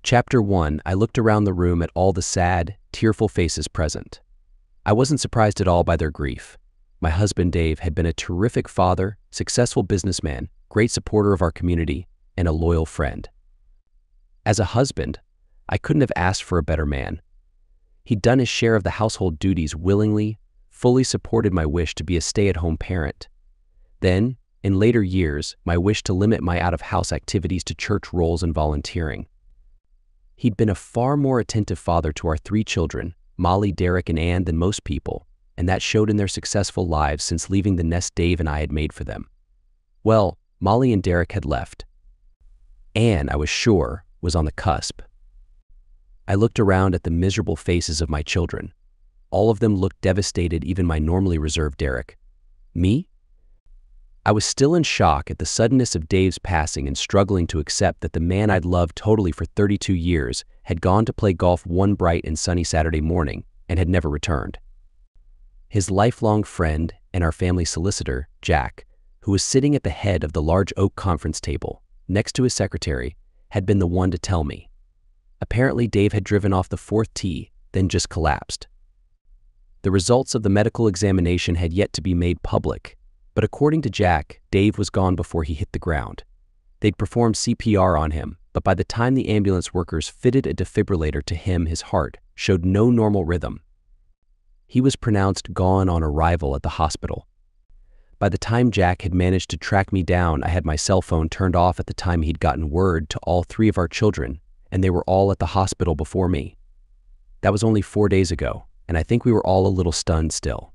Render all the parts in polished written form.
Chapter 1. I looked around the room at all the sad, tearful faces present. I wasn't surprised at all by their grief. My husband Dave had been a terrific father, successful businessman, great supporter of our community, and a loyal friend. As a husband, I couldn't have asked for a better man. He'd done his share of the household duties willingly, fully supported my wish to be a stay-at-home parent. Then, in later years, my wish to limit my out-of-house activities to church roles and volunteering. He'd been a far more attentive father to our 3 children, Molly, Derek, and Ann, than most people, and that showed in their successful lives since leaving the nest Dave and I had made for them. Well, Molly and Derek had left. Ann, I was sure, was on the cusp. I looked around at the miserable faces of my children. All of them looked devastated, even my normally reserved Derek. Me? I was still in shock at the suddenness of Dave's passing and struggling to accept that the man I'd loved totally for 32 years had gone to play golf one bright and sunny Saturday morning and had never returned. His lifelong friend and our family solicitor, Jack, who was sitting at the head of the large oak conference table, next to his secretary, had been the one to tell me. Apparently, Dave had driven off the 4th tee, then just collapsed. The results of the medical examination had yet to be made public, but according to Jack, Dave was gone before he hit the ground. They'd performed CPR on him, but by the time the ambulance workers fitted a defibrillator to him, his heart showed no normal rhythm. He was pronounced gone on arrival at the hospital. By the time Jack had managed to track me down, I had my cell phone turned off at the time he'd gotten word to all 3 of our children, and they were all at the hospital before me. That was only 4 days ago, and I think we were all a little stunned still.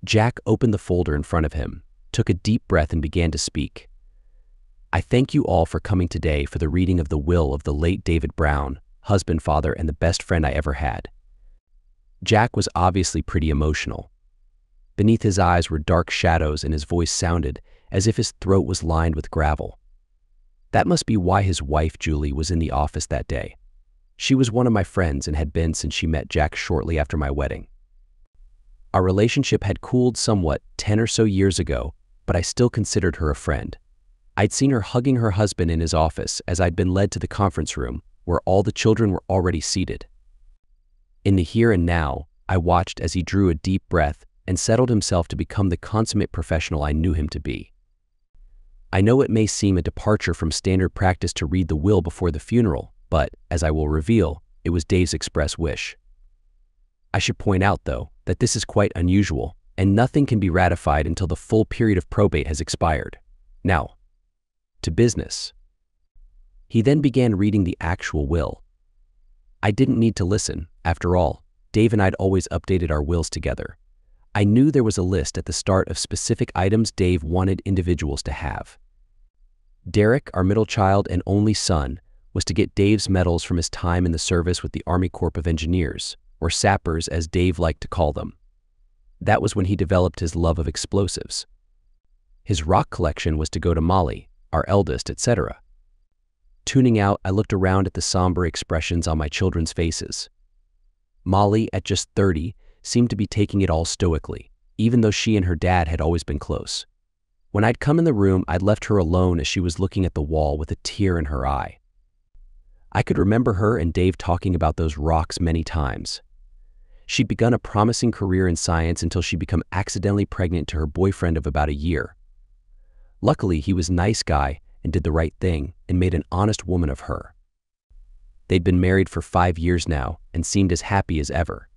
Jack opened the folder in front of him, took a deep breath, and began to speak. I thank you all for coming today for the reading of the will of the late David Brown, husband, father, and the best friend I ever had. Jack was obviously pretty emotional. Beneath his eyes were dark shadows, and his voice sounded as if his throat was lined with gravel. That must be why his wife, Julie, was in the office that day. She was one of my friends and had been since she met Jack shortly after my wedding. Our relationship had cooled somewhat 10 or so years ago, but I still considered her a friend. I'd seen her hugging her husband in his office as I'd been led to the conference room, where all the children were already seated. In the here and now, I watched as he drew a deep breath and settled himself to become the consummate professional I knew him to be. I know it may seem a departure from standard practice to read the will before the funeral, but, as I will reveal, it was Dave's express wish. I should point out, though, that this is quite unusual, and nothing can be ratified until the full period of probate has expired. Now, to business. He then began reading the actual will. I didn't need to listen. After all, Dave and I'd always updated our wills together. I knew there was a list at the start of specific items Dave wanted individuals to have. Derek, our middle child and only son, was to get Dave's medals from his time in the service with the Army Corps of Engineers, or sappers as Dave liked to call them. That was when he developed his love of explosives. His rock collection was to go to Molly, our eldest, etc. Tuning out, I looked around at the somber expressions on my children's faces. Molly, at just 30, seemed to be taking it all stoically, even though she and her dad had always been close. When I'd come in the room, I'd left her alone as she was looking at the wall with a tear in her eye. I could remember her and Dave talking about those rocks many times. She'd begun a promising career in science until she'd become accidentally pregnant to her boyfriend of about a year. Luckily, he was a nice guy and did the right thing and made an honest woman of her. They'd been married for 5 years now and seemed as happy as ever.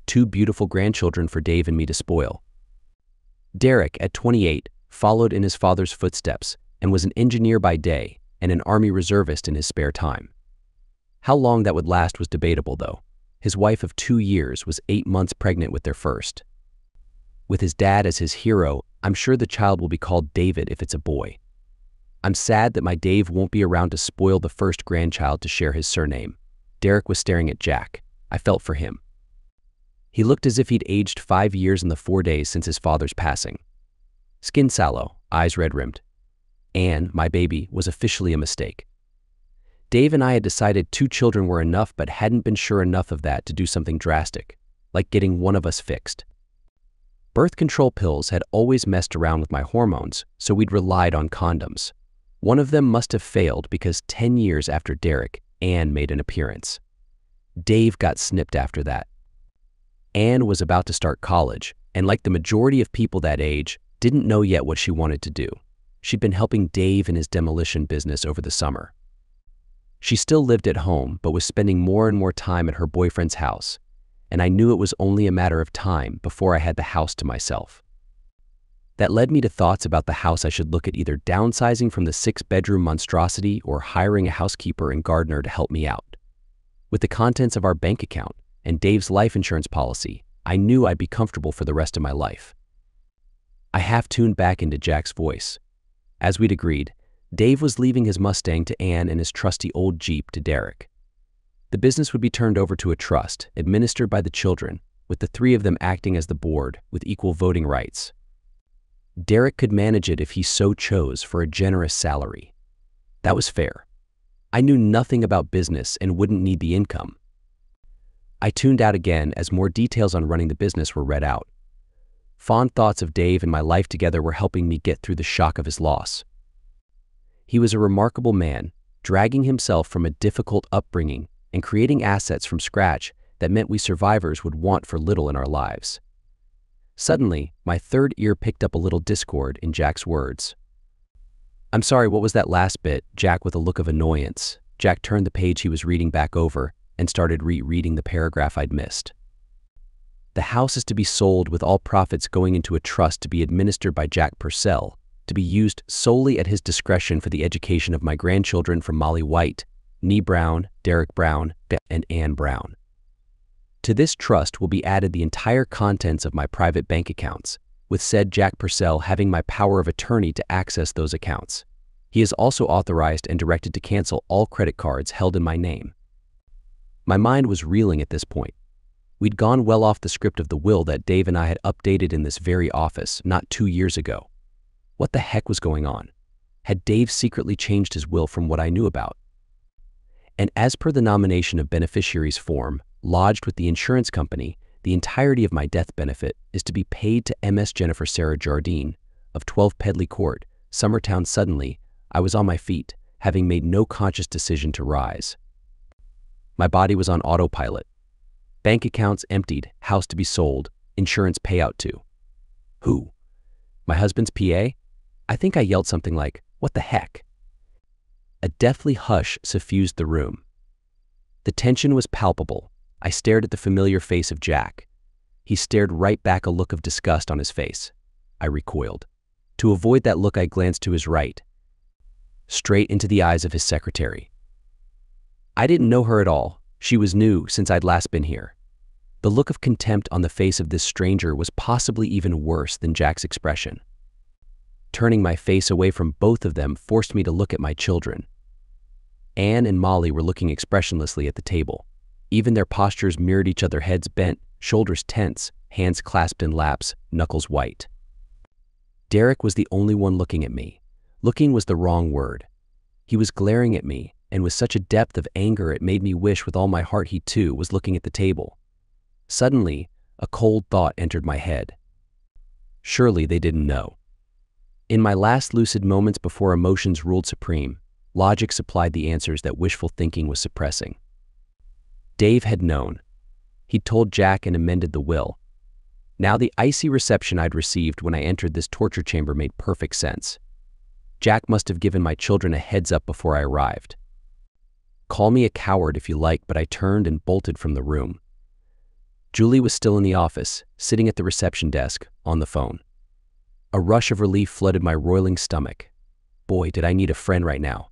2 beautiful grandchildren for Dave and me to spoil. Derek, at 28, followed in his father's footsteps and was an engineer by day and an Army reservist in his spare time. How long that would last was debatable, though. His wife of 2 years was 8 months pregnant with their first. With his dad as his hero, I'm sure the child will be called David if it's a boy. I'm sad that my Dave won't be around to spoil the first grandchild to share his surname. Derek was staring at Jack. I felt for him. He looked as if he'd aged 5 years in the 4 days since his father's passing. Skin sallow, eyes red-rimmed. Anne, my baby, was officially a mistake. Dave and I had decided 2 children were enough, but hadn't been sure enough of that to do something drastic, like getting one of us fixed. Birth control pills had always messed around with my hormones, so we'd relied on condoms. One of them must have failed because 10 years after Derek, Anne made an appearance. Dave got snipped after that. Anne was about to start college, and like the majority of people that age, didn't know yet what she wanted to do. She'd been helping Dave in his demolition business over the summer. She still lived at home, but was spending more and more time at her boyfriend's house, and I knew it was only a matter of time before I had the house to myself. That led me to thoughts about the house I should look at either downsizing from the 6-bedroom monstrosity or hiring a housekeeper and gardener to help me out. With the contents of our bank account and Dave's life insurance policy, I knew I'd be comfortable for the rest of my life. I half-tuned back into Jack's voice. As we'd agreed, Dave was leaving his Mustang to Anne and his trusty old Jeep to Derek. The business would be turned over to a trust, administered by the children, with the 3 of them acting as the board with equal voting rights. Derek could manage it if he so chose for a generous salary. That was fair. I knew nothing about business and wouldn't need the income. I tuned out again as more details on running the business were read out. Fond thoughts of Dave and my life together were helping me get through the shock of his loss. He was a remarkable man, dragging himself from a difficult upbringing and creating assets from scratch that meant we survivors would want for little in our lives. Suddenly, my third ear picked up a little discord in Jack's words. "I'm sorry, what was that last bit?" Jack with a look of annoyance. Jack turned the page he was reading back over and started rereading the paragraph I'd missed. "The house is to be sold with all profits going into a trust to be administered by Jack Purcell, to be used solely at his discretion for the education of my grandchildren from Molly White, Nee Brown, Derek Brown, and Anne Brown. To this trust will be added the entire contents of my private bank accounts, with said Jack Purcell having my power of attorney to access those accounts. He is also authorized and directed to cancel all credit cards held in my name." My mind was reeling at this point. We'd gone well off the script of the will that Dave and I had updated in this very office not 2 years ago. What the heck was going on? Had Dave secretly changed his will from what I knew about? And as per the nomination of beneficiaries form, lodged with the insurance company, the entirety of my death benefit is to be paid to Ms. Jennifer Sarah Jardine of 12 Pedley Court, Summertown. Suddenly, I was on my feet, having made no conscious decision to rise. My body was on autopilot. Bank accounts emptied, house to be sold, insurance payout to. Who? My husband's PA? I think I yelled something like, "What the heck?" A deathly hush suffused the room. The tension was palpable. I stared at the familiar face of Jack. He stared right back, a look of disgust on his face. I recoiled. To avoid that look, I glanced to his right, straight into the eyes of his secretary. I didn't know her at all. She was new since I'd last been here. The look of contempt on the face of this stranger was possibly even worse than Jack's expression. Turning my face away from both of them forced me to look at my children. Anne and Molly were looking expressionlessly at the table. Even their postures mirrored each other, heads bent, shoulders tense, hands clasped in laps, knuckles white. Derek was the only one looking at me. Looking was the wrong word. He was glaring at me, and with such a depth of anger it made me wish with all my heart he too was looking at the table. Suddenly, a cold thought entered my head. Surely they didn't know. In my last lucid moments before emotions ruled supreme, logic supplied the answers that wishful thinking was suppressing. Dave had known. He'd told Jack and amended the will. Now the icy reception I'd received when I entered this torture chamber made perfect sense. Jack must have given my children a heads up before I arrived. Call me a coward if you like, but I turned and bolted from the room. Julie was still in the office, sitting at the reception desk, on the phone. A rush of relief flooded my roiling stomach. Boy, did I need a friend right now.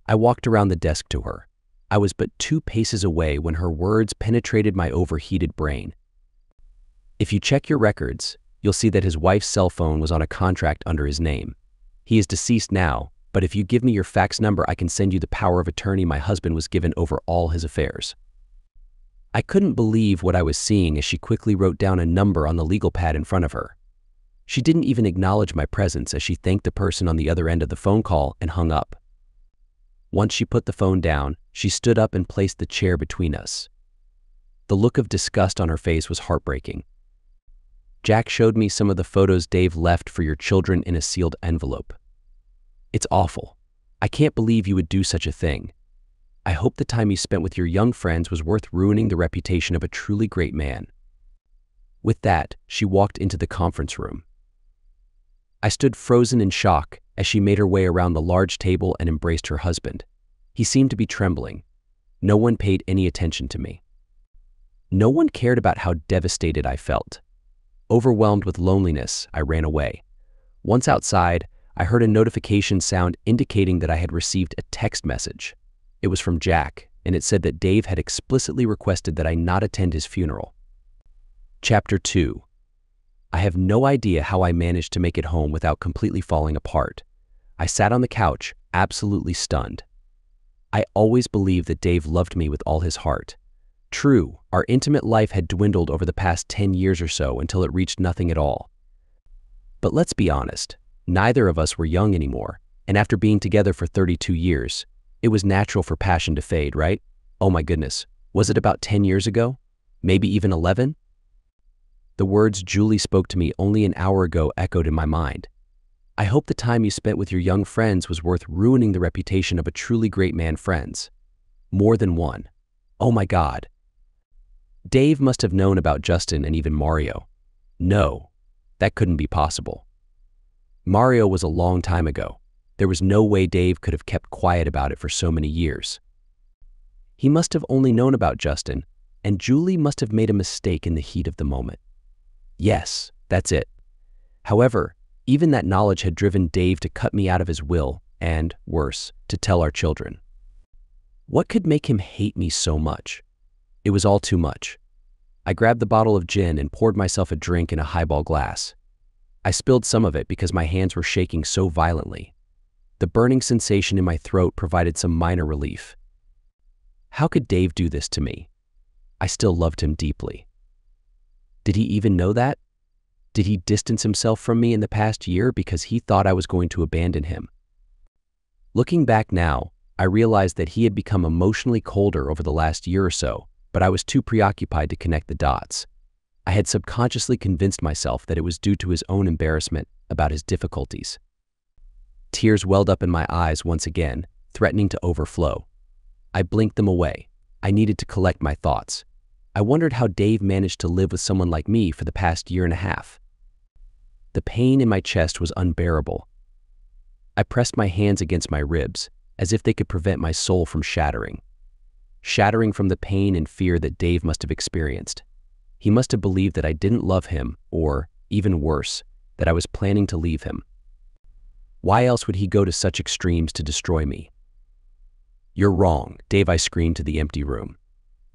I walked around the desk to her. I was but 2 paces away when her words penetrated my overheated brain. "If you check your records, you'll see that his wife's cell phone was on a contract under his name. He is deceased now, but if you give me your fax number, I can send you the power of attorney my husband was given over all his affairs." I couldn't believe what I was seeing as she quickly wrote down a number on the legal pad in front of her. She didn't even acknowledge my presence as she thanked the person on the other end of the phone call and hung up. Once she put the phone down, she stood up and placed the chair between us. The look of disgust on her face was heartbreaking. "Jack showed me some of the photos Dave left for your children in a sealed envelope. It's awful. I can't believe you would do such a thing. I hope the time you spent with your young friends was worth ruining the reputation of a truly great man." With that, she walked into the conference room. I stood frozen in shock as she made her way around the large table and embraced her husband. He seemed to be trembling. No one paid any attention to me. No one cared about how devastated I felt. Overwhelmed with loneliness, I ran away. Once outside, I heard a notification sound indicating that I had received a text message. It was from Jack, and it said that Dave had explicitly requested that I not attend his funeral. Chapter 2. I have no idea how I managed to make it home without completely falling apart. I sat on the couch, absolutely stunned. I always believed that Dave loved me with all his heart. True, our intimate life had dwindled over the past 10 years or so until it reached nothing at all. But let's be honest, neither of us were young anymore, and after being together for 32 years, it was natural for passion to fade, right? Oh my goodness, was it about 10 years ago? Maybe even 11? The words Julie spoke to me only an hour ago echoed in my mind. I hope the time you spent with your young friends was worth ruining the reputation of a truly great man. Friends. More than one. Oh my God. Dave must have known about Justin and even Mario. No, that couldn't be possible. Mario was a long time ago. There was no way Dave could have kept quiet about it for so many years. He must have only known about Justin, and Julie must have made a mistake in the heat of the moment. Yes, that's it. However, even that knowledge had driven Dave to cut me out of his will and, worse, to tell our children. What could make him hate me so much? It was all too much. I grabbed the bottle of gin and poured myself a drink in a highball glass. I spilled some of it because my hands were shaking so violently. The burning sensation in my throat provided some minor relief. How could Dave do this to me? I still loved him deeply. Did he even know that? Did he distance himself from me in the past year because he thought I was going to abandon him? Looking back now, I realized that he had become emotionally colder over the last year or so, but I was too preoccupied to connect the dots. I had subconsciously convinced myself that it was due to his own embarrassment about his difficulties. Tears welled up in my eyes once again, threatening to overflow. I blinked them away. I needed to collect my thoughts. I wondered how Dave managed to live with someone like me for the past year and a half. The pain in my chest was unbearable. I pressed my hands against my ribs, as if they could prevent my soul from shattering. Shattering from the pain and fear that Dave must have experienced. He must have believed that I didn't love him, or, even worse, that I was planning to leave him. Why else would he go to such extremes to destroy me? "You're wrong, Dave," I screamed to the empty room.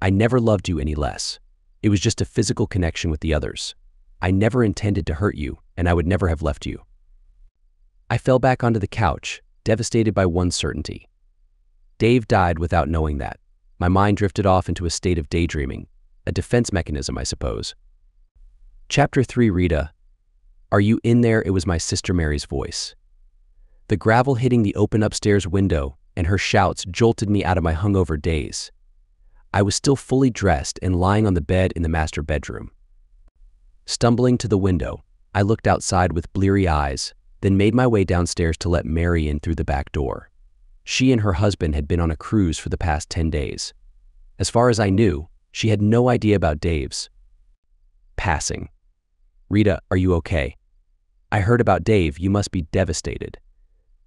"I never loved you any less. It was just a physical connection with the others. I never intended to hurt you, and I would never have left you." I fell back onto the couch, devastated by one certainty. Dave died without knowing that. My mind drifted off into a state of daydreaming, a defense mechanism, I suppose. Chapter 3. Rita. "Are you in there?" It was my sister Mary's voice. The gravel hitting the open upstairs window and her shouts jolted me out of my hungover daze. I was still fully dressed and lying on the bed in the master bedroom. Stumbling to the window, I looked outside with bleary eyes, then made my way downstairs to let Mary in through the back door. She and her husband had been on a cruise for the past 10 days. As far as I knew, she had no idea about Dave's passing. "Rita, are you okay? I heard about Dave. You must be devastated.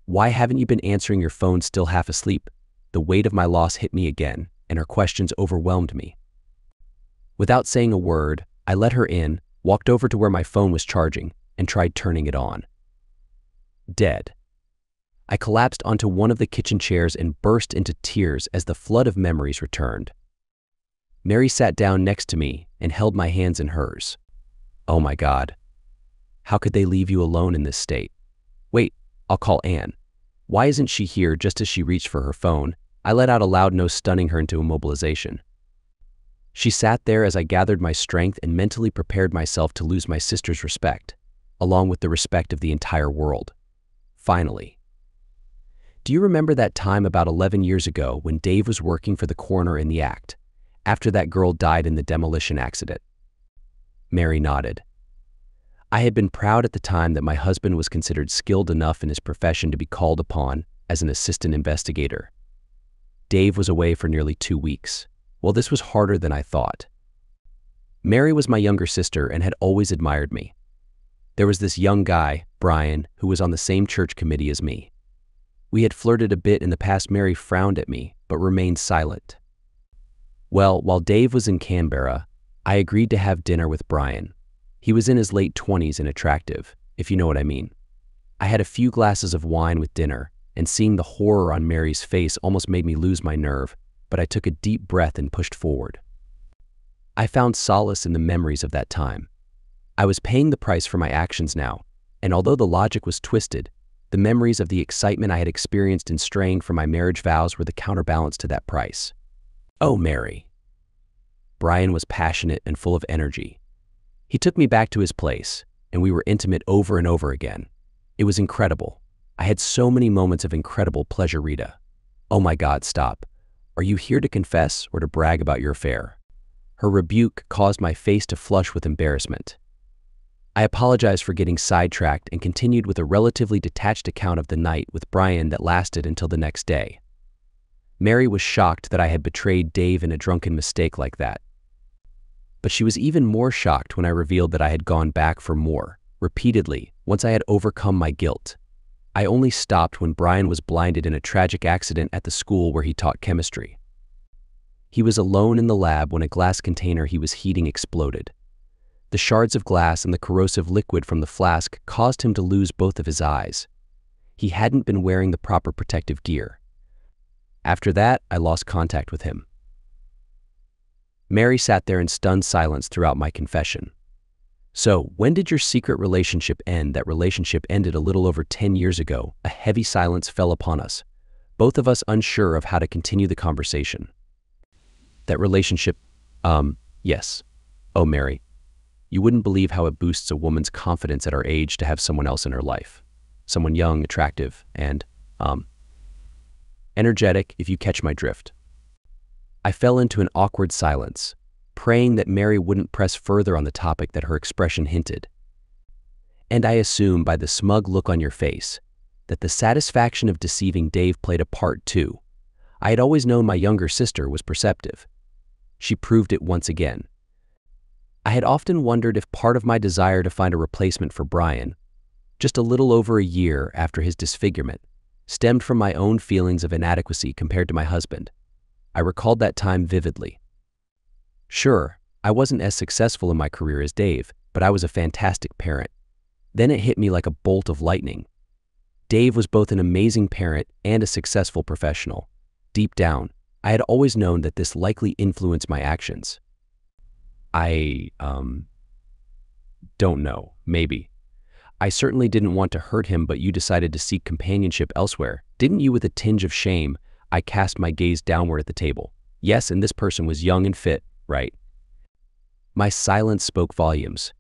Why haven't you been answering your phone still half asleep?" The weight of my loss hit me again, and her questions overwhelmed me. Without saying a word, I let her in, walked over to where my phone was charging, and tried turning it on. Dead. I collapsed onto one of the kitchen chairs and burst into tears as the flood of memories returned. Mary sat down next to me and held my hands in hers. Oh my God. How could they leave you alone in this state? Wait, I'll call Anne. Why isn't she here? Just as she reached for her phone, I let out a loud no, stunning her into immobilization. She sat there as I gathered my strength and mentally prepared myself to lose my sister's respect, along with the respect of the entire world. Finally. Do you remember that time about 11 years ago when Dave was working for the coroner in the act, after that girl died in the demolition accident? Mary nodded. I had been proud at the time that my husband was considered skilled enough in his profession to be called upon as an assistant investigator. Dave was away for nearly 2 weeks. Well, this was harder than I thought. Mary was my younger sister and had always admired me. There was this young guy, Brian, who was on the same church committee as me. We had flirted a bit in the past. Mary frowned at me, but remained silent. Well, while Dave was in Canberra, I agreed to have dinner with Brian. He was in his late 20s and attractive, if you know what I mean. I had a few glasses of wine with dinner, and seeing the horror on Mary's face almost made me lose my nerve, but I took a deep breath and pushed forward. I found solace in the memories of that time. I was paying the price for my actions now, and although the logic was twisted, the memories of the excitement I had experienced in straying from my marriage vows were the counterbalance to that price. Oh, Mary. Brian was passionate and full of energy. He took me back to his place, and we were intimate over and over again. It was incredible. I had so many moments of incredible pleasure, Rita. Oh my God, stop. Are you here to confess or to brag about your affair? Her rebuke caused my face to flush with embarrassment. I apologized for getting sidetracked and continued with a relatively detached account of the night with Brian that lasted until the next day. Mary was shocked that I had betrayed Dave in a drunken mistake like that. But she was even more shocked when I revealed that I had gone back for more, repeatedly, once I had overcome my guilt. I only stopped when Brian was blinded in a tragic accident at the school where he taught chemistry. He was alone in the lab when a glass container he was heating exploded. The shards of glass and the corrosive liquid from the flask caused him to lose both of his eyes. He hadn't been wearing the proper protective gear. After that, I lost contact with him. Mary sat there in stunned silence throughout my confession. So, when did your secret relationship end? That relationship ended a little over 10 years ago. A heavy silence fell upon us, both of us unsure of how to continue the conversation. That relationship, yes. Oh, Mary, you wouldn't believe how it boosts a woman's confidence at our age to have someone else in her life. Someone young, attractive, and, energetic, if you catch my drift. I fell into an awkward silence, praying that Mary wouldn't press further on the topic that her expression hinted. And I assume by the smug look on your face that the satisfaction of deceiving Dave played a part too. I had always known my younger sister was perceptive. She proved it once again. I had often wondered if part of my desire to find a replacement for Brian, just a little over a year after his disfigurement, stemmed from my own feelings of inadequacy compared to my husband. I recalled that time vividly. Sure, I wasn't as successful in my career as Dave, but I was a fantastic parent. Then it hit me like a bolt of lightning. Dave was both an amazing parent and a successful professional. Deep down, I had always known that this likely influenced my actions. I don't know, maybe. I certainly didn't want to hurt him, but you decided to seek companionship elsewhere. Didn't you? With a tinge of shame, I cast my gaze downward at the table. Yes, and this person was young and fit, right? My silence spoke volumes.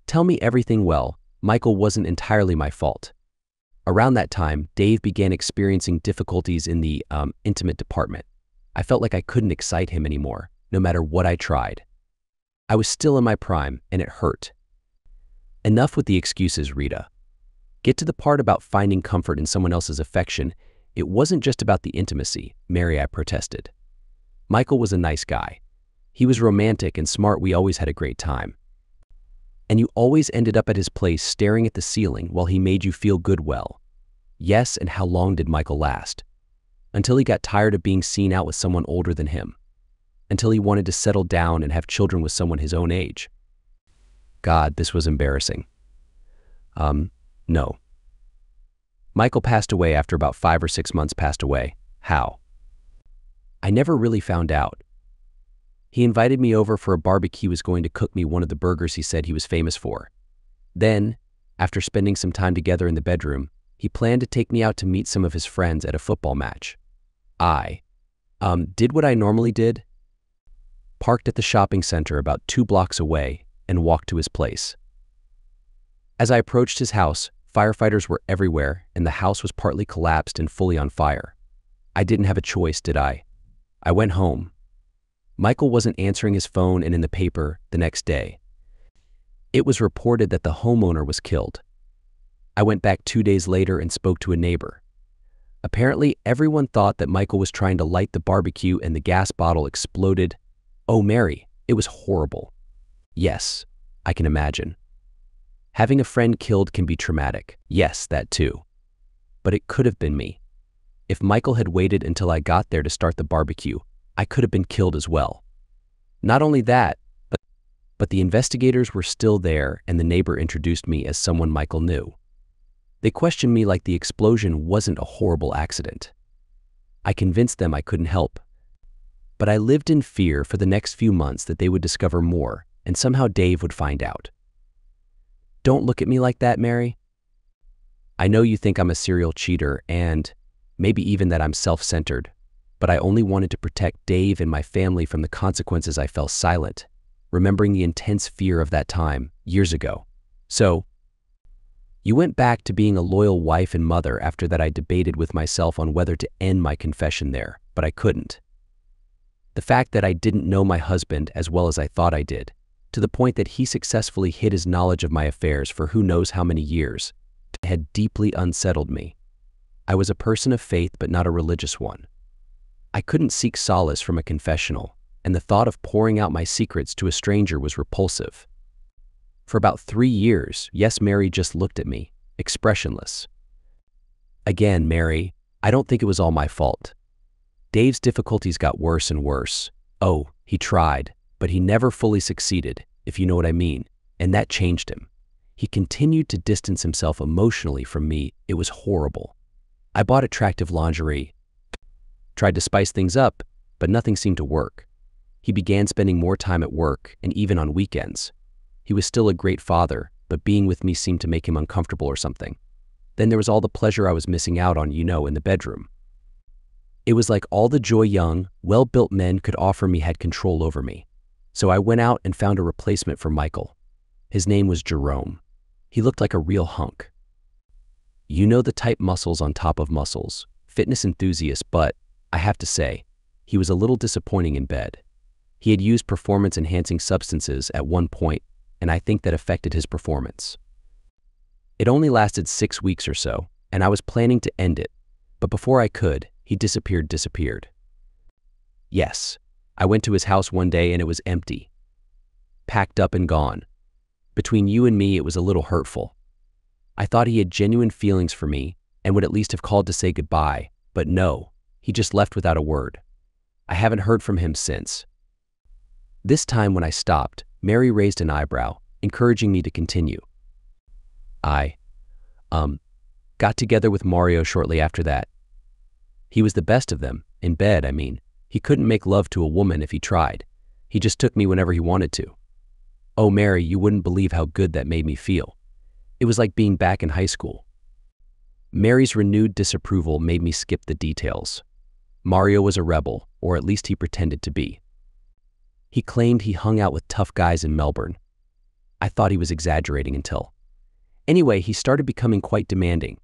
Tell me everything. Well, Michael wasn't entirely my fault. Around that time, Dave began experiencing difficulties in the intimate department. I felt like I couldn't excite him anymore, no matter what I tried. I was still in my prime, and it hurt. Enough with the excuses, Rita. Get to the part about finding comfort in someone else's affection. It wasn't just about the intimacy, Mary, I protested. Michael was a nice guy. He was romantic and smart. We always had a great time. And you always ended up at his place staring at the ceiling while he made you feel good. Well, yes, and how long did Michael last? Until he got tired of being seen out with someone older than him. Until he wanted to settle down and have children with someone his own age. God, this was embarrassing. No. Michael passed away after about 5 or 6 months. Passed away. How? I never really found out. He invited me over for a barbecue. He was going to cook me one of the burgers he said he was famous for. Then, after spending some time together in the bedroom, he planned to take me out to meet some of his friends at a football match. I did what I normally did. Parked at the shopping center about 2 blocks away and walked to his place. As I approached his house, firefighters were everywhere and the house was partly collapsed and fully on fire. I didn't have a choice, did I? I went home. Michael wasn't answering his phone, and in the paper the next day, it was reported that the homeowner was killed. I went back 2 days later and spoke to a neighbor. Apparently, everyone thought that Michael was trying to light the barbecue and the gas bottle exploded. Oh, Mary, it was horrible. Yes, I can imagine. Having a friend killed can be traumatic. Yes, that too. But it could have been me. If Michael had waited until I got there to start the barbecue, I could have been killed as well. Not only that, but the investigators were still there and the neighbor introduced me as someone Michael knew. They questioned me like the explosion wasn't a horrible accident. I convinced them I couldn't help. But I lived in fear for the next few months that they would discover more and somehow Dave would find out. Don't look at me like that, Mary. I know you think I'm a serial cheater and maybe even that I'm self-centered, but I only wanted to protect Dave and my family from the consequences. I fell silent, remembering the intense fear of that time years ago. So, you went back to being a loyal wife and mother. After that I debated with myself on whether to end my confession there, but I couldn't. The fact that I didn't know my husband as well as I thought I did, to the point that he successfully hid his knowledge of my affairs for who knows how many years, had deeply unsettled me. I was a person of faith but not a religious one. I couldn't seek solace from a confessional, and the thought of pouring out my secrets to a stranger was repulsive. For about 3 years, yes, Mary just looked at me, expressionless. Again, Mary, I don't think it was all my fault. Dave's difficulties got worse and worse. Oh, he tried, but he never fully succeeded, if you know what I mean, and that changed him. He continued to distance himself emotionally from me. It was horrible. I bought attractive lingerie, tried to spice things up, but nothing seemed to work. He began spending more time at work and even on weekends. He was still a great father, but being with me seemed to make him uncomfortable or something. Then there was all the pleasure I was missing out on, in the bedroom. It was like all the joy young, well-built men could offer me had control over me. So I went out and found a replacement for Michael. His name was Jerome. He looked like a real hunk. You know the type, muscles on top of muscles, fitness enthusiast, but I have to say, he was a little disappointing in bed. He had used performance-enhancing substances at one point, and I think that affected his performance. It only lasted 6 weeks or so, and I was planning to end it, but before I could, he disappeared. Yes, I went to his house one day and it was empty. Packed up and gone. Between you and me, it was a little hurtful. I thought he had genuine feelings for me and would at least have called to say goodbye, but no, he just left without a word. I haven't heard from him since. This time when I stopped, Mary raised an eyebrow, encouraging me to continue. I got together with Mario shortly after that. He was the best of them, in bed, I mean. He couldn't make love to a woman if he tried. He just took me whenever he wanted to. Oh, Mary, you wouldn't believe how good that made me feel. It was like being back in high school. Mary's renewed disapproval made me skip the details. Mario was a rebel, or at least he pretended to be. He claimed he hung out with tough guys in Melbourne. I thought he was exaggerating until. Anyway, he started becoming quite demanding.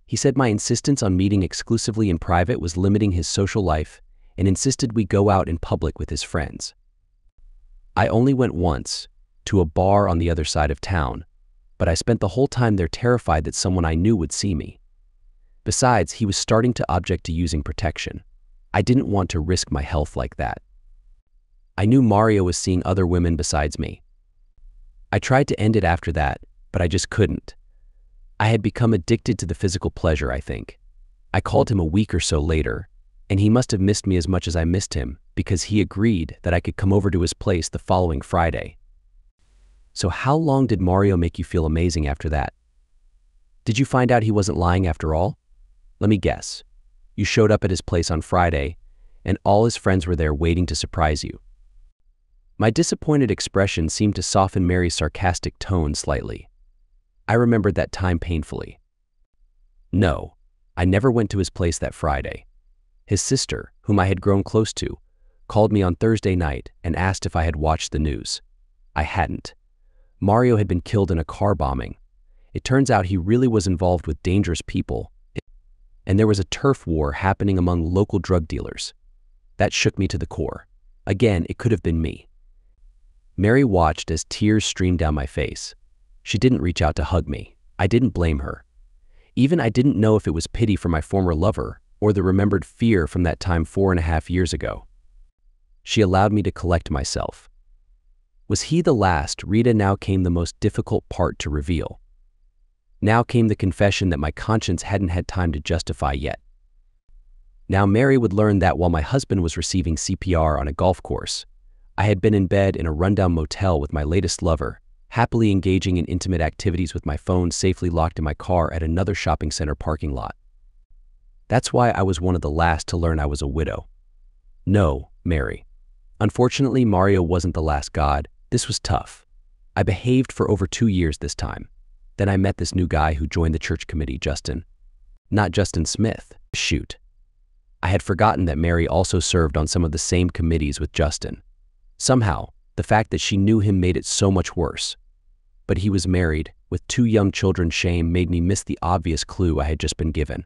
He said my insistence on meeting exclusively in private was limiting his social life and insisted we go out in public with his friends. I only went once, to a bar on the other side of town, but I spent the whole time there terrified that someone I knew would see me. Besides, he was starting to object to using protection. I didn't want to risk my health like that. I knew Mario was seeing other women besides me. I tried to end it after that, but I just couldn't. I had become addicted to the physical pleasure, I think. I called him a week or so later, and he must have missed me as much as I missed him because he agreed that I could come over to his place the following Friday. So how long did Mario make you feel amazing after that? Did you find out he wasn't lying after all? Let me guess. You showed up at his place on Friday, and all his friends were there waiting to surprise you. My disappointed expression seemed to soften Mary's sarcastic tone slightly. I remembered that time painfully. No, I never went to his place that Friday. His sister, whom I had grown close to, called me on Thursday night and asked if I had watched the news. I hadn't. Mario had been killed in a car bombing. It turns out he really was involved with dangerous people, and there was a turf war happening among local drug dealers. That shook me to the core. Again, it could have been me. Mary watched as tears streamed down my face. She didn't reach out to hug me. I didn't blame her. Even I didn't know if it was pity for my former lover or the remembered fear from that time 4.5 years ago. She allowed me to collect myself. Was he the last? Rita, now came the most difficult part to reveal. Now came the confession that my conscience hadn't had time to justify yet. Now Mary would learn that while my husband was receiving CPR on a golf course, I had been in bed in a rundown motel with my latest lover, happily engaging in intimate activities with my phone safely locked in my car at another shopping center parking lot. That's why I was one of the last to learn I was a widow. No, Mary. Unfortunately, Mario wasn't the last god. This was tough. I behaved for over 2 years this time. Then I met this new guy who joined the church committee, Justin. Not Justin Smith. Shoot. I had forgotten that Mary also served on some of the same committees with Justin. Somehow, the fact that she knew him made it so much worse. But he was married, with 2 young children. Shame made me miss the obvious clue I had just been given.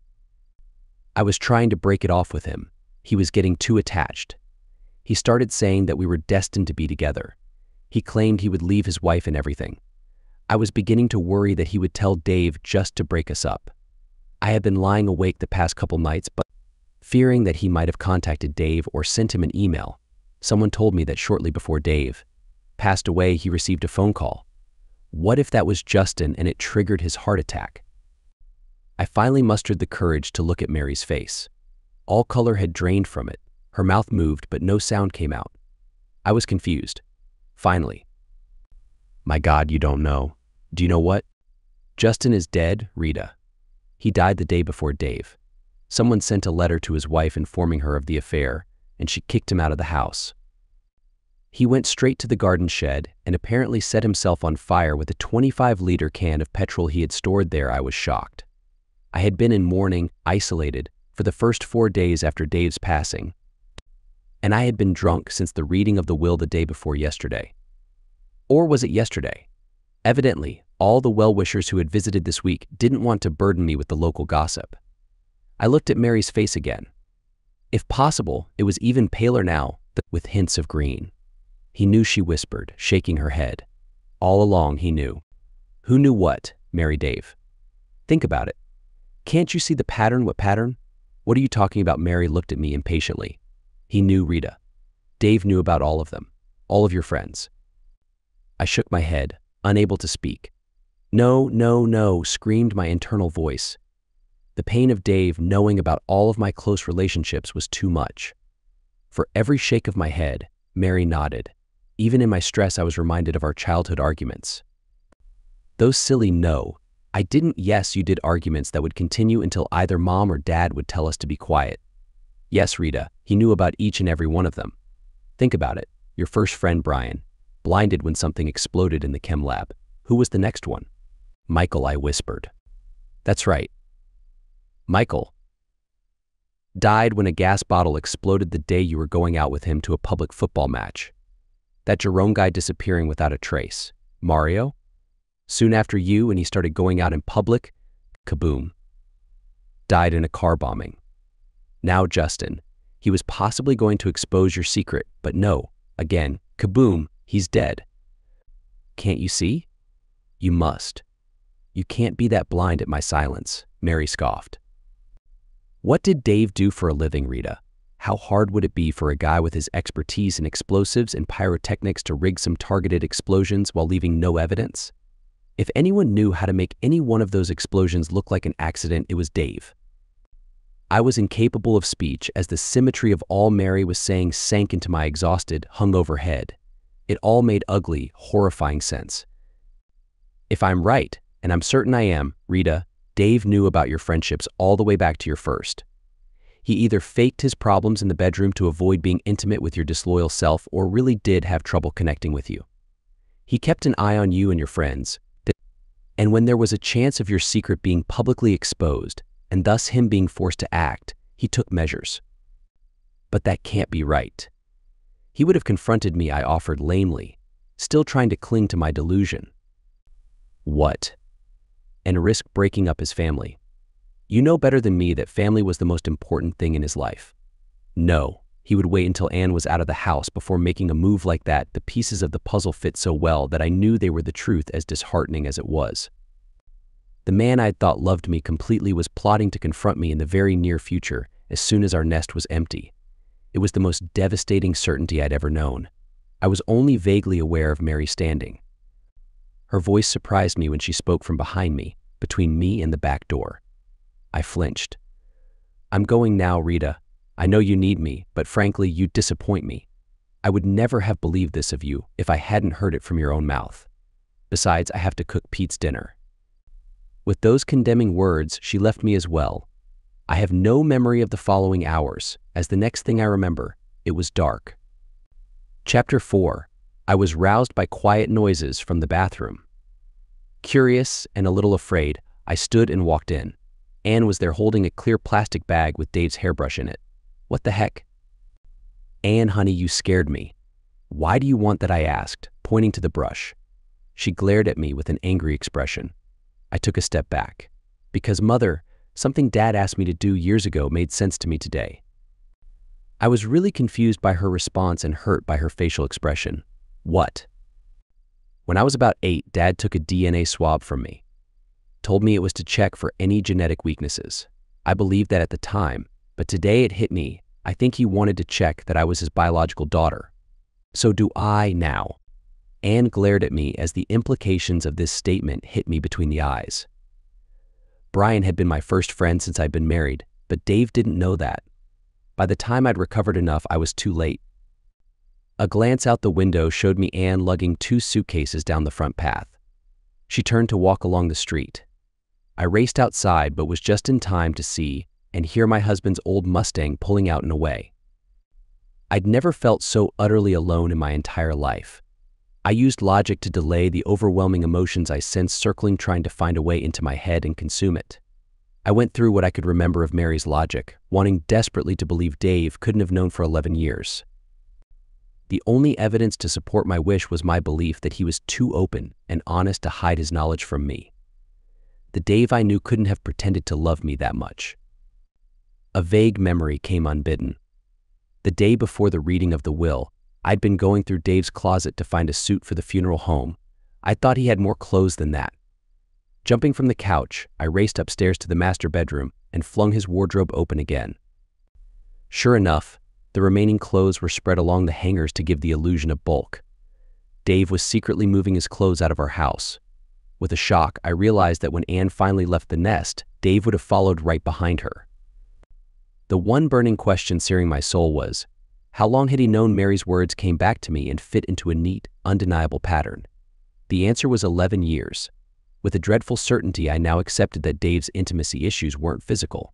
I was trying to break it off with him. He was getting too attached. He started saying that we were destined to be together. He claimed he would leave his wife and everything. I was beginning to worry that he would tell Dave just to break us up. I had been lying awake the past couple nights, but fearing that he might have contacted Dave or sent him an email. Someone told me that shortly before Dave passed away, he received a phone call. What if that was Justin and it triggered his heart attack? I finally mustered the courage to look at Mary's face. All color had drained from it. Her mouth moved, but no sound came out. I was confused. Finally. My God, you don't know. Do you know what? Justin is dead, Rita. He died the day before Dave. Someone sent a letter to his wife informing her of the affair, and she kicked him out of the house. He went straight to the garden shed and apparently set himself on fire with a 25-liter can of petrol he had stored there. I was shocked. I had been in mourning, isolated, for the first 4 days after Dave's passing, and I had been drunk since the reading of the will the day before yesterday. Or was it yesterday? Evidently, all the well-wishers who had visited this week didn't want to burden me with the local gossip. I looked at Mary's face again. If possible, it was even paler now, with hints of green. He knew, she whispered, shaking her head. All along he knew. Who knew what, Mary? Dave. Think about it. Can't you see the pattern? What pattern? What are you talking about? Mary looked at me impatiently. He knew, Rita. Dave knew about all of them, all of your friends. I shook my head, unable to speak. No, no, no, screamed my internal voice. The pain of Dave knowing about all of my close relationships was too much. For every shake of my head, Mary nodded. Even in my stress, I was reminded of our childhood arguments. Those silly no, I didn't, yes, you did arguments that would continue until either Mom or Dad would tell us to be quiet. Yes, Rita, he knew about each and every one of them. Think about it. Your first friend, Brian, blinded when something exploded in the chem lab. Who was the next one? Michael, I whispered. That's right. Michael died when a gas bottle exploded the day you were going out with him to a public football match. That Jerome guy disappearing without a trace. Mario? Soon after you, and he started going out in public, kaboom. Died in a car bombing. Now Justin. He was possibly going to expose your secret, but no, again, kaboom, he's dead. Can't you see? You must. You can't be that blind at my silence, Mary scoffed. What did Dave do for a living, Rita? How hard would it be for a guy with his expertise in explosives and pyrotechnics to rig some targeted explosions while leaving no evidence? If anyone knew how to make any one of those explosions look like an accident, it was Dave. I was incapable of speech as the symmetry of all Mary was saying sank into my exhausted, hungover head. It all made ugly, horrifying sense. If I'm right, and I'm certain I am, Rita, Dave knew about your friendships all the way back to your first. He either faked his problems in the bedroom to avoid being intimate with your disloyal self or really did have trouble connecting with you. He kept an eye on you and your friends, and when there was a chance of your secret being publicly exposed, and thus him being forced to act, he took measures. But that can't be right. He would have confronted me, I offered lamely, still trying to cling to my delusion. What? And risk breaking up his family. You know better than me that family was the most important thing in his life. No, he would wait until Anne was out of the house before making a move like that. The pieces of the puzzle fit so well that I knew they were the truth, as disheartening as it was. The man I'd thought loved me completely was plotting to confront me in the very near future, as soon as our nest was empty. It was the most devastating certainty I'd ever known. I was only vaguely aware of Mary standing. Her voice surprised me when she spoke from behind me, between me and the back door. I flinched. "I'm going now, Rita. I know you need me, but frankly, you disappoint me. I would never have believed this of you if I hadn't heard it from your own mouth. Besides, I have to cook Pete's dinner." With those condemning words, she left me as well. I have no memory of the following hours, as the next thing I remember, it was dark. Chapter 4. I was roused by quiet noises from the bathroom. Curious and a little afraid, I stood and walked in. Anne was there holding a clear plastic bag with Dave's hairbrush in it. "What the heck?" "Anne, honey, you scared me." "Why do you want that?" I asked, pointing to the brush. She glared at me with an angry expression. I took a step back. "Because, Mother, something Dad asked me to do years ago made sense to me today." I was really confused by her response and hurt by her facial expression. "What?" "When I was about 8, Dad took a DNA swab from me. Told me it was to check for any genetic weaknesses. I believed that at the time, but today it hit me. I think he wanted to check that I was his biological daughter. So do I now." Anne glared at me as the implications of this statement hit me between the eyes. Brian had been my first friend since I'd been married, but Dave didn't know that. By the time I'd recovered enough, I was too late. A glance out the window showed me Anne lugging 2 suitcases down the front path. She turned to walk along the street. I raced outside, but was just in time to see and hear my husband's old Mustang pulling out and away. I'd never felt so utterly alone in my entire life. I used logic to delay the overwhelming emotions I sensed circling, trying to find a way into my head and consume it. I went through what I could remember of Mary's logic, wanting desperately to believe Dave couldn't have known for 11 years. The only evidence to support my wish was my belief that he was too open and honest to hide his knowledge from me. The Dave I knew couldn't have pretended to love me that much. A vague memory came unbidden. The day before the reading of the will, I'd been going through Dave's closet to find a suit for the funeral home. I thought he had more clothes than that. Jumping from the couch, I raced upstairs to the master bedroom and flung his wardrobe open again. Sure enough, the remaining clothes were spread along the hangers to give the illusion of bulk. Dave was secretly moving his clothes out of our house. With a shock, I realized that when Anne finally left the nest, Dave would have followed right behind her. The one burning question searing my soul was, how long had he known Mary's words came back to me and fit into a neat, undeniable pattern? The answer was 11 years. With a dreadful certainty, I now accepted that Dave's intimacy issues weren't physical.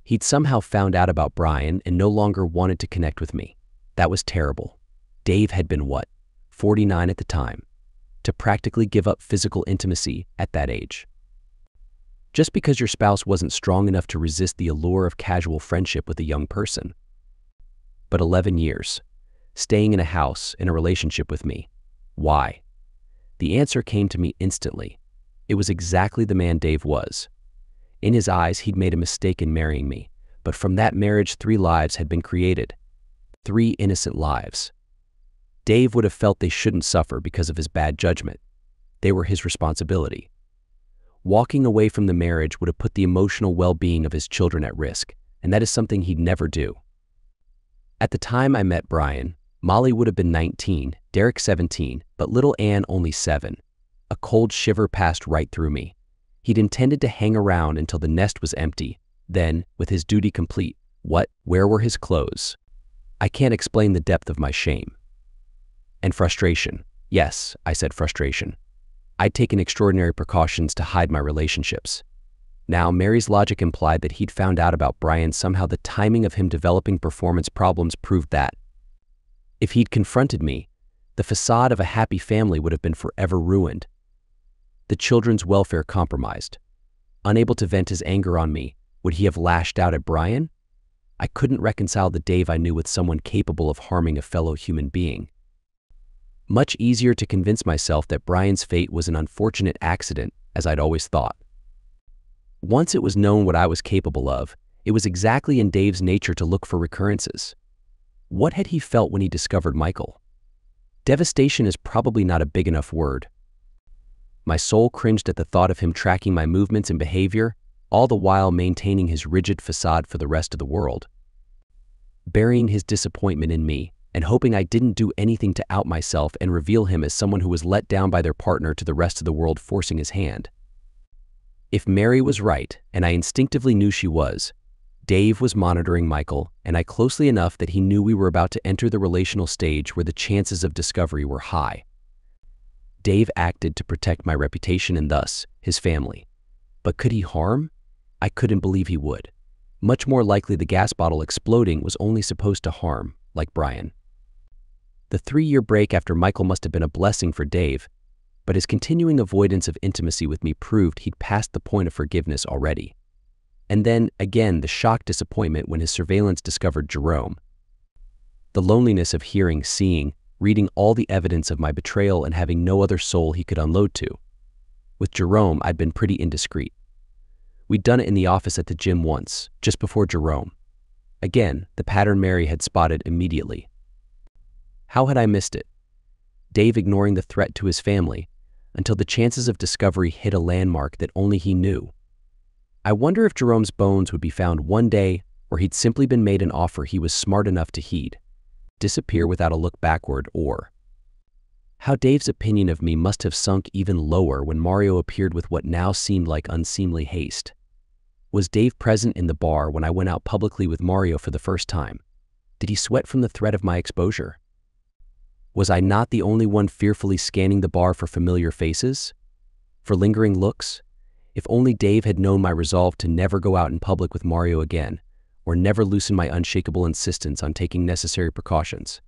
He'd somehow found out about Brian and no longer wanted to connect with me. That was terrible. Dave had been what? 49 at the time. To practically give up physical intimacy at that age. Just because your spouse wasn't strong enough to resist the allure of casual friendship with a young person. But 11 years, staying in a house, in a relationship with me. Why? The answer came to me instantly. It was exactly the man Dave was. In his eyes, he'd made a mistake in marrying me, but from that marriage, 3 lives had been created. 3 innocent lives. Dave would have felt they shouldn't suffer because of his bad judgment. They were his responsibility. Walking away from the marriage would have put the emotional well-being of his children at risk, and that is something he'd never do. At the time I met Brian, Molly would have been 19, Derek 17, but little Anne only 7. A cold shiver passed right through me. He'd intended to hang around until the nest was empty. Then, with his duty complete, where were his clothes? I can't explain the depth of my shame. And frustration. Yes, I said frustration. I'd taken extraordinary precautions to hide my relationships. Now, Mary's logic implied that he'd found out about Brian. Somehow the timing of him developing performance problems proved that. If he'd confronted me, the facade of a happy family would have been forever ruined. The children's welfare compromised. Unable to vent his anger on me, would he have lashed out at Brian? I couldn't reconcile the Dave I knew with someone capable of harming a fellow human being. Much easier to convince myself that Brian's fate was an unfortunate accident, as I'd always thought. Once it was known what I was capable of, it was exactly in Dave's nature to look for recurrences. What had he felt when he discovered Michael? Devastation is probably not a big enough word. My soul cringed at the thought of him tracking my movements and behavior. all the while maintaining his rigid facade for the rest of the world, burying his disappointment in me and hoping I didn't do anything to out myself and reveal him as someone who was let down by their partner to the rest of the world forcing his hand. If Mary was right, and I instinctively knew she was, Dave was monitoring Michael, and I closely enough that he knew we were about to enter the relational stage where the chances of discovery were high. Dave acted to protect my reputation and thus his family. But could he harm? I couldn't believe he would. Much more likely the gas bottle exploding was only supposed to harm, like Brian. The 3-year break after Michael must have been a blessing for Dave, but his continuing avoidance of intimacy with me proved he'd passed the point of forgiveness already. And then, again, the shock disappointment when his surveillance discovered Jerome. The loneliness of hearing, seeing, reading all the evidence of my betrayal and having no other soul he could unload to. With Jerome, I'd been pretty indiscreet. We'd done it in the office at the gym once, just before Jerome. Again, the pattern Mary had spotted immediately. How had I missed it? Dave ignoring the threat to his family, until the chances of discovery hit a landmark that only he knew. I wonder if Jerome's bones would be found one day, or he'd simply been made an offer he was smart enough to heed, disappear without a look backward, or how Dave's opinion of me must have sunk even lower when Mario appeared with what now seemed like unseemly haste. Was Dave present in the bar when I went out publicly with Mario for the first time? Did he sweat from the threat of my exposure? Was I not the only one fearfully scanning the bar for familiar faces? For lingering looks? If only Dave had known my resolve to never go out in public with Mario again, or never loosen my unshakable insistence on taking necessary precautions.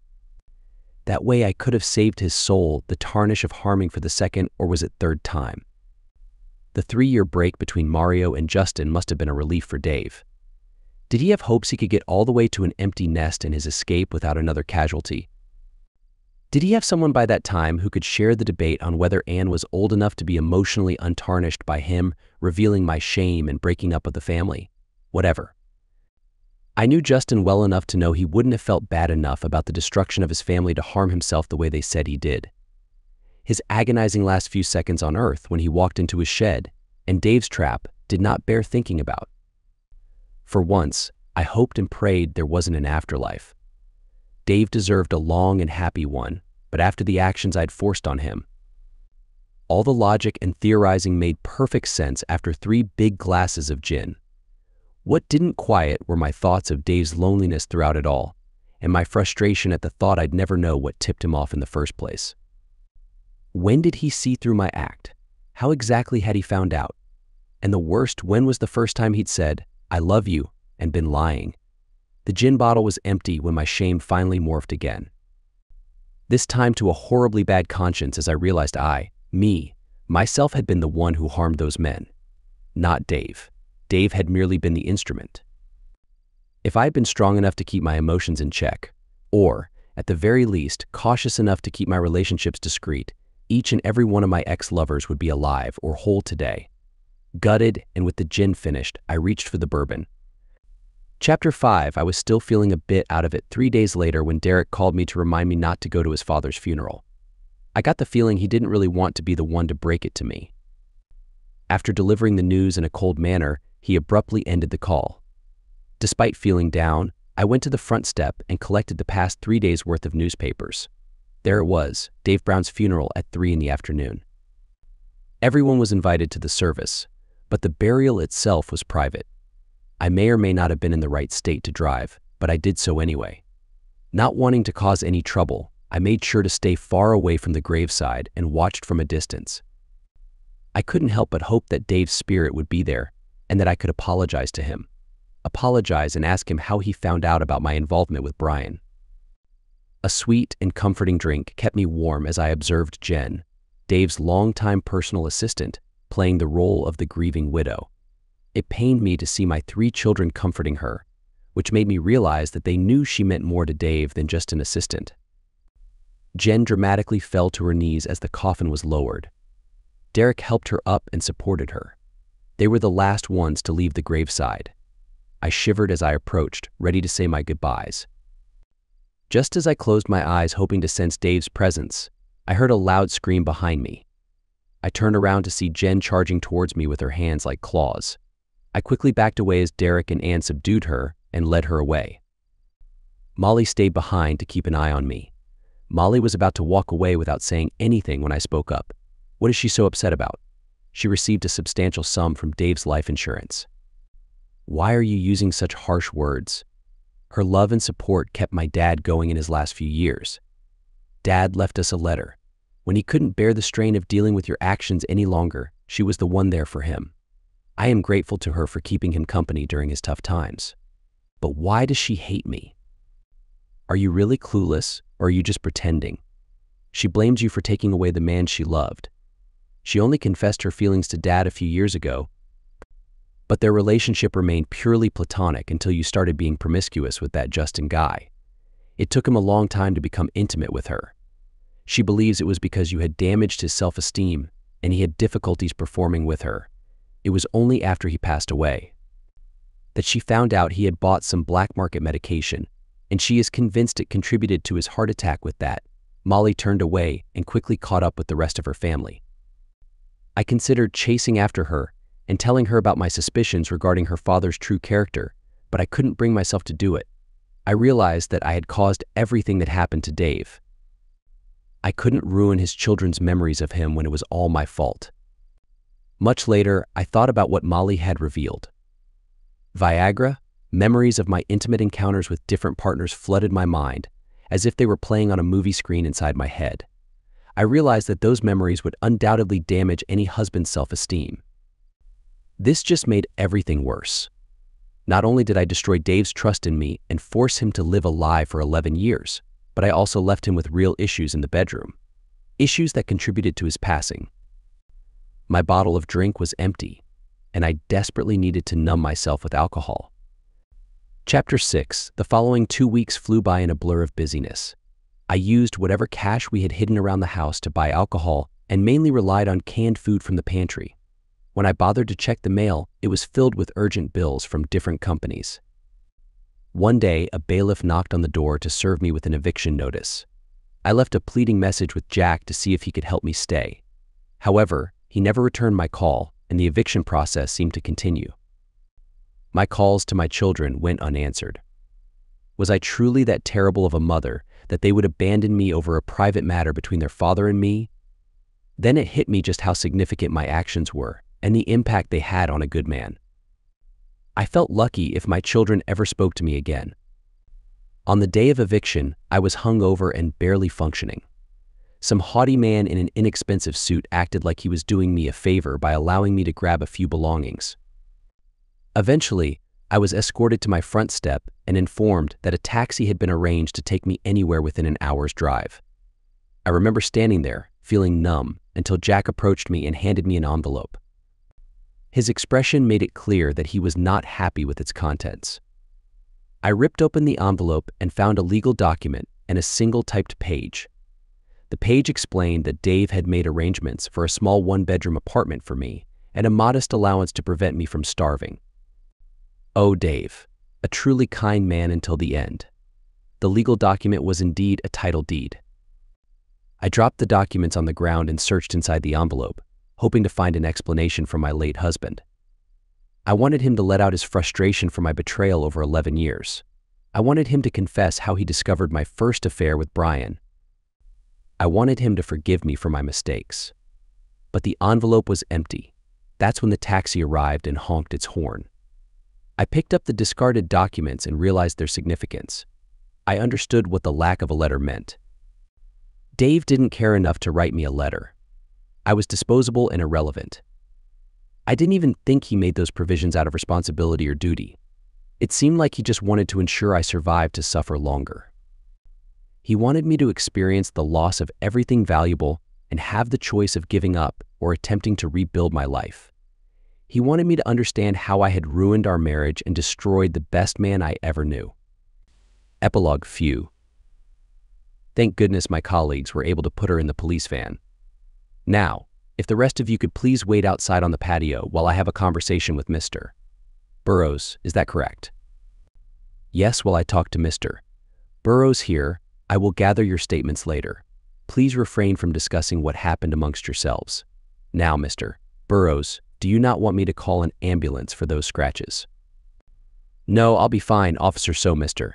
That way I could have saved his soul the tarnish of harming for the second, or was it third time? The 3-year break between Mario and Justin must have been a relief for Dave. Did he have hopes he could get all the way to an empty nest in his escape without another casualty? Did he have someone by that time who could share the debate on whether Anne was old enough to be emotionally untarnished by him revealing my shame and breaking up with the family? Whatever. I knew Justin well enough to know he wouldn't have felt bad enough about the destruction of his family to harm himself the way they said he did. His agonizing last few seconds on Earth when he walked into his shed and Dave's trap did not bear thinking about. For once, I hoped and prayed there wasn't an afterlife. Dave deserved a long and happy one, but after the actions I'd forced on him. All the logic and theorizing made perfect sense after 3 big glasses of gin. What didn't quiet were my thoughts of Dave's loneliness throughout it all, and my frustration at the thought I'd never know what tipped him off in the first place. When did he see through my act? How exactly had he found out? And the worst, when was the first time he'd said, "I love you," and been lying? The gin bottle was empty when my shame finally morphed again. This time to a horribly bad conscience as I realized myself had been the one who harmed those men. Not Dave. Dave had merely been the instrument. If I had been strong enough to keep my emotions in check, or, at the very least, cautious enough to keep my relationships discreet, each and every one of my ex-lovers would be alive or whole today. Gutted, and with the gin finished, I reached for the bourbon. Chapter 5, I was still feeling a bit out of it 3 days later when Derek called me to remind me not to go to his father's funeral. I got the feeling he didn't really want to be the one to break it to me. After delivering the news in a cold manner, he abruptly ended the call. Despite feeling down, I went to the front step and collected the past 3 days' worth of newspapers. There it was, Dave Brown's funeral at 3 in the afternoon. Everyone was invited to the service, but the burial itself was private. I may or may not have been in the right state to drive, but I did so anyway. Not wanting to cause any trouble, I made sure to stay far away from the graveside and watched from a distance. I couldn't help but hope that Dave's spirit would be there and that I could apologize to him. Apologize and ask him how he found out about my involvement with Brian. A sweet and comforting drink kept me warm as I observed Jen, Dave's longtime personal assistant, playing the role of the grieving widow. It pained me to see my 3 children comforting her, which made me realize that they knew she meant more to Dave than just an assistant. Jen dramatically fell to her knees as the coffin was lowered. Derek helped her up and supported her. They were the last ones to leave the graveside. I shivered as I approached, ready to say my goodbyes. Just as I closed my eyes hoping to sense Dave's presence, I heard a loud scream behind me. I turned around to see Jen charging towards me with her hands like claws. I quickly backed away as Derek and Ann subdued her and led her away. Molly stayed behind to keep an eye on me. Molly was about to walk away without saying anything when I spoke up. What is she so upset about? She received a substantial sum from Dave's life insurance. Why are you using such harsh words? Her love and support kept my dad going in his last few years. Dad left us a letter. When he couldn't bear the strain of dealing with your actions any longer, she was the one there for him. I am grateful to her for keeping him company during his tough times. But why does she hate me? Are you really clueless, or are you just pretending? She blames you for taking away the man she loved. She only confessed her feelings to Dad a few years ago, but their relationship remained purely platonic until you started being promiscuous with that Justin guy. It took him a long time to become intimate with her. She believes it was because you had damaged his self-esteem and he had difficulties performing with her. It was only after he passed away that she found out he had bought some black market medication, and she is convinced it contributed to his heart attack. With that, Molly turned away and quickly caught up with the rest of her family. I considered chasing after her and telling her about my suspicions regarding her father's true character, but I couldn't bring myself to do it. I realized that I had caused everything that happened to Dave. I couldn't ruin his children's memories of him when it was all my fault. Much later, I thought about what Molly had revealed. Viagra, memories of my intimate encounters with different partners flooded my mind, as if they were playing on a movie screen inside my head. I realized that those memories would undoubtedly damage any husband's self-esteem. This just made everything worse. Not only did I destroy Dave's trust in me and force him to live a lie for 11 years, but I also left him with real issues in the bedroom. Issues that contributed to his passing. My bottle of drink was empty, and I desperately needed to numb myself with alcohol. Chapter 6. The following 2 weeks flew by in a blur of busyness. I used whatever cash we had hidden around the house to buy alcohol and mainly relied on canned food from the pantry. When I bothered to check the mail, it was filled with urgent bills from different companies. One day, a bailiff knocked on the door to serve me with an eviction notice. I left a pleading message with Jack to see if he could help me stay. However, he never returned my call, and the eviction process seemed to continue. My calls to my children went unanswered. Was I truly that terrible of a mother that they would abandon me over a private matter between their father and me? Then it hit me just how significant my actions were and the impact they had on a good man. I felt lucky if my children ever spoke to me again. On the day of eviction, I was hungover and barely functioning. Some haughty man in an inexpensive suit acted like he was doing me a favor by allowing me to grab a few belongings. Eventually, I was escorted to my front step and informed that a taxi had been arranged to take me anywhere within an hour's drive. I remember standing there, feeling numb, until Jack approached me and handed me an envelope. His expression made it clear that he was not happy with its contents. I ripped open the envelope and found a legal document and a single typed page. The page explained that Dave had made arrangements for a small one-bedroom apartment for me and a modest allowance to prevent me from starving. Oh, Dave, a truly kind man until the end. The legal document was indeed a title deed. I dropped the documents on the ground and searched inside the envelope, hoping to find an explanation from my late husband. I wanted him to let out his frustration for my betrayal over 11 years. I wanted him to confess how he discovered my first affair with Brian. I wanted him to forgive me for my mistakes. But the envelope was empty. That's when the taxi arrived and honked its horn. I picked up the discarded documents and realized their significance. I understood what the lack of a letter meant. Dave didn't care enough to write me a letter. I was disposable and irrelevant. I didn't even think he made those provisions out of responsibility or duty. It seemed like he just wanted to ensure I survived to suffer longer. He wanted me to experience the loss of everything valuable and have the choice of giving up or attempting to rebuild my life. He wanted me to understand how I had ruined our marriage and destroyed the best man I ever knew. Epilogue. Phew. Thank goodness my colleagues were able to put her in the police van. Now, if the rest of you could please wait outside on the patio while I have a conversation with Mr. Burrows, is that correct? Yes, while I talk to Mr. Burrows here, I will gather your statements later. Please refrain from discussing what happened amongst yourselves. Now, Mr. Burrows, Do you not want me to call an ambulance for those scratches?" "No, I'll be fine, Officer Mr.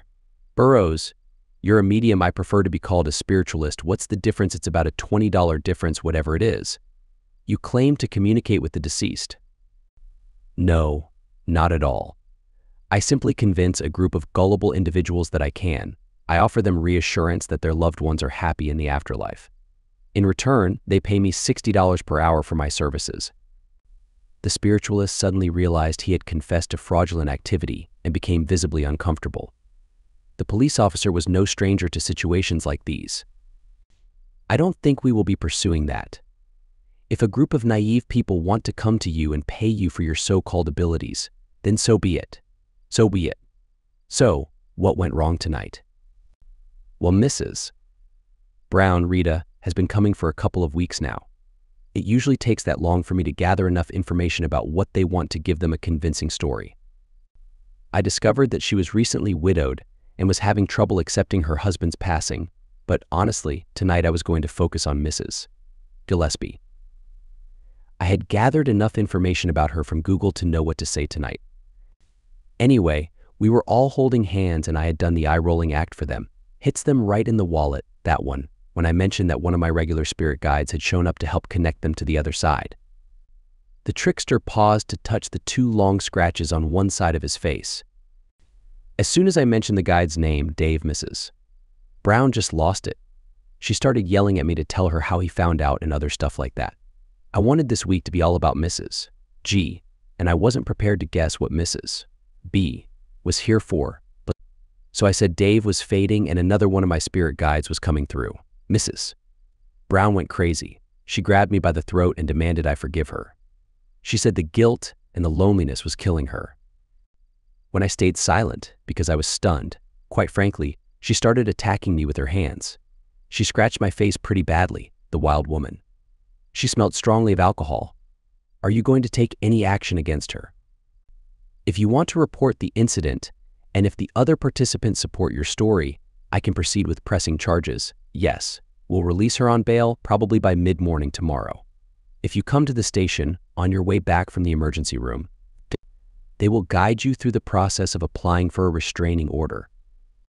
Burrows. You're a medium. I prefer to be called a spiritualist. What's the difference? It's about a $20 difference, whatever it is. You claim to communicate with the deceased." "No, not at all. I simply convince a group of gullible individuals that I can. I offer them reassurance that their loved ones are happy in the afterlife. In return, they pay me $60 per hour for my services." The spiritualist suddenly realized he had confessed to fraudulent activity and became visibly uncomfortable. The police officer was no stranger to situations like these. "I don't think we will be pursuing that. If a group of naive people want to come to you and pay you for your so-called abilities, then so be it. So be it. So, what went wrong tonight?" "Well, Mrs. Brown, Rita, has been coming for a couple of weeks now. It usually takes that long for me to gather enough information about what they want to give them a convincing story. I discovered that she was recently widowed and was having trouble accepting her husband's passing, but honestly, tonight I was going to focus on Mrs. Gillespie. I had gathered enough information about her from Google to know what to say tonight. Anyway, we were all holding hands and I had done the eye-rolling act for them. Hits them right in the wallet, that one, when I mentioned that one of my regular spirit guides had shown up to help connect them to the other side. The trickster paused to touch the 2 long scratches on one side of his face. As soon as I mentioned the guide's name, Dave, Mrs. Brown just lost it. She started yelling at me to tell her how he found out and other stuff like that. I wanted this week to be all about Mrs. G, and I wasn't prepared to guess what Mrs. B was here for. So I said Dave was fading and another one of my spirit guides was coming through. Mrs. Brown went crazy. She grabbed me by the throat and demanded I forgive her. She said the guilt and the loneliness was killing her. When I stayed silent because I was stunned, quite frankly, she started attacking me with her hands. She scratched my face pretty badly, the wild woman. She smelled strongly of alcohol. Are you going to take any action against her? If you want to report the incident, and if the other participants support your story, I can proceed with pressing charges. Yes, we'll release her on bail probably by mid-morning tomorrow. If you come to the station on your way back from the emergency room, they will guide you through the process of applying for a restraining order.